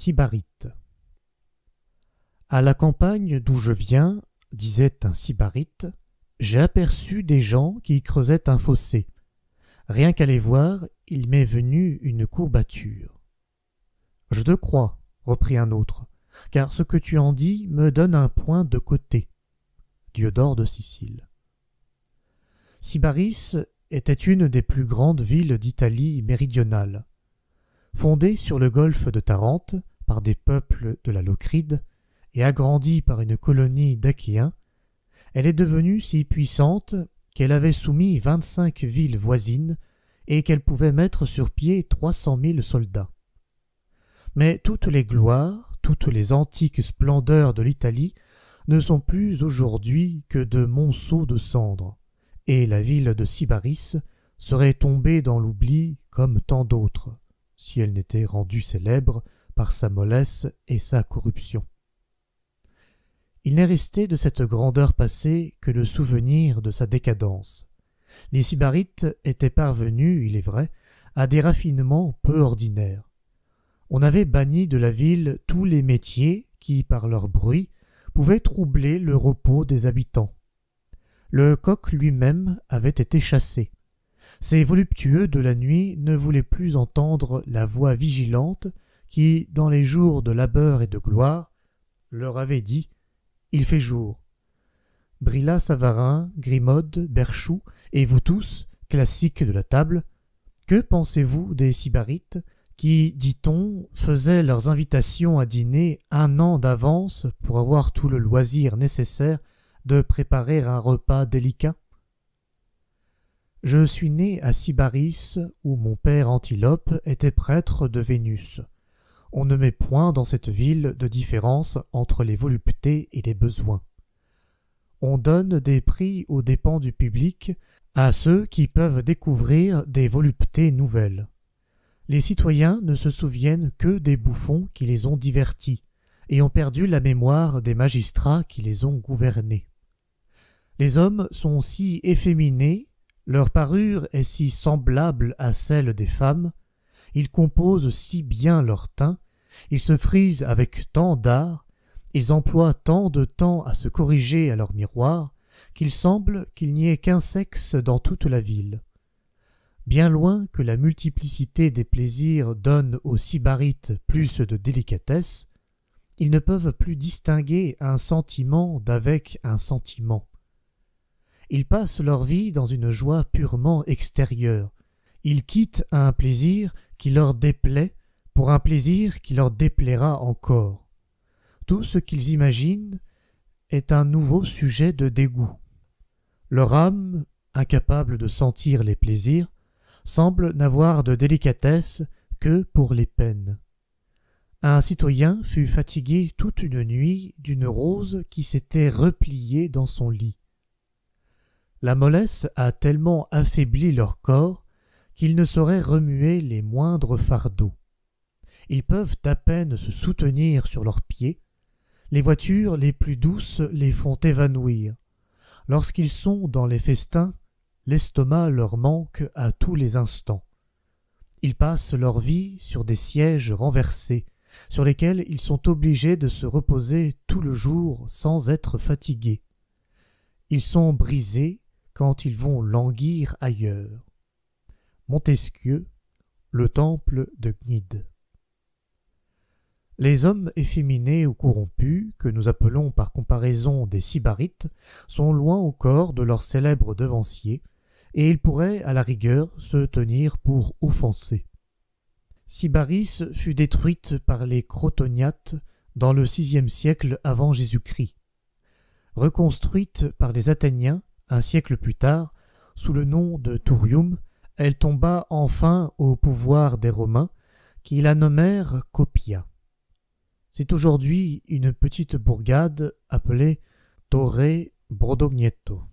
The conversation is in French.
Sybarite. À la campagne d'où je viens, disait un Sybarite, j'ai aperçu des gens qui creusaient un fossé. Rien qu'à les voir, il m'est venu une courbature. Je te crois, reprit un autre, car ce que tu en dis me donne un point de côté. Diodore de Sicile. Sybaris était une des plus grandes villes d'Italie méridionale. Fondée sur le golfe de Tarente par des peuples de la Locride et agrandie par une colonie d'Achéens, elle est devenue si puissante qu'elle avait soumis 25 villes voisines et qu'elle pouvait mettre sur pied 300 000 soldats. Mais toutes les gloires, toutes les antiques splendeurs de l'Italie ne sont plus aujourd'hui que de monceaux de cendres, et la ville de Sybaris serait tombée dans l'oubli comme tant d'autres, si elle n'était rendue célèbre par sa mollesse et sa corruption. Il n'est resté de cette grandeur passée que le souvenir de sa décadence. Les Sybarites étaient parvenus, il est vrai, à des raffinements peu ordinaires. On avait banni de la ville tous les métiers qui, par leur bruit, pouvaient troubler le repos des habitants. Le coq lui-même avait été chassé. Ces voluptueux de la nuit ne voulaient plus entendre la voix vigilante qui, dans les jours de labeur et de gloire, leur avait dit « Il fait jour ». Brillat Savarin, Grimaud, Berchoux et vous tous, classiques de la table, que pensez-vous des Sybarites qui, dit-on, faisaient leurs invitations à dîner 1 an d'avance pour avoir tout le loisir nécessaire de préparer un repas délicat? Je suis né à Sybaris, où mon père Antilope était prêtre de Vénus. On ne met point dans cette ville de différence entre les voluptés et les besoins. On donne des prix aux dépens du public à ceux qui peuvent découvrir des voluptés nouvelles. Les citoyens ne se souviennent que des bouffons qui les ont divertis et ont perdu la mémoire des magistrats qui les ont gouvernés. Les hommes sont si efféminés, leur parure est si semblable à celle des femmes, ils composent si bien leur teint, ils se frisent avec tant d'art, ils emploient tant de temps à se corriger à leur miroir, qu'il semble qu'il n'y ait qu'un sexe dans toute la ville. Bien loin que la multiplicité des plaisirs donne aux Sybarites plus de délicatesse, ils ne peuvent plus distinguer un sentiment d'avec un sentiment. Ils passent leur vie dans une joie purement extérieure. Ils quittent un plaisir qui leur déplaît pour un plaisir qui leur déplaira encore. Tout ce qu'ils imaginent est un nouveau sujet de dégoût. Leur âme, incapable de sentir les plaisirs, semble n'avoir de délicatesse que pour les peines. Un citoyen fut fatigué toute une nuit d'une rose qui s'était repliée dans son lit. La mollesse a tellement affaibli leur corps qu'ils ne sauraient remuer les moindres fardeaux. Ils peuvent à peine se soutenir sur leurs pieds. Les voitures les plus douces les font évanouir. Lorsqu'ils sont dans les festins, l'estomac leur manque à tous les instants. Ils passent leur vie sur des sièges renversés, sur lesquels ils sont obligés de se reposer tout le jour sans être fatigués. Ils sont brisés quand ils vont languir ailleurs. Montesquieu, Le temple de Cnide. Les hommes efféminés ou corrompus, que nous appelons par comparaison des Sybarites, sont loin encore de leur célèbre devancier, et ils pourraient, à la rigueur, se tenir pour offensés. Sybaris fut détruite par les Crotoniates dans le VIe siècle avant Jésus-Christ. Reconstruite par les Athéniens un siècle plus tard, sous le nom de Thurium, elle tomba enfin au pouvoir des Romains, qui la nommèrent Copia. C'est aujourd'hui une petite bourgade appelée Torre Brodogneto.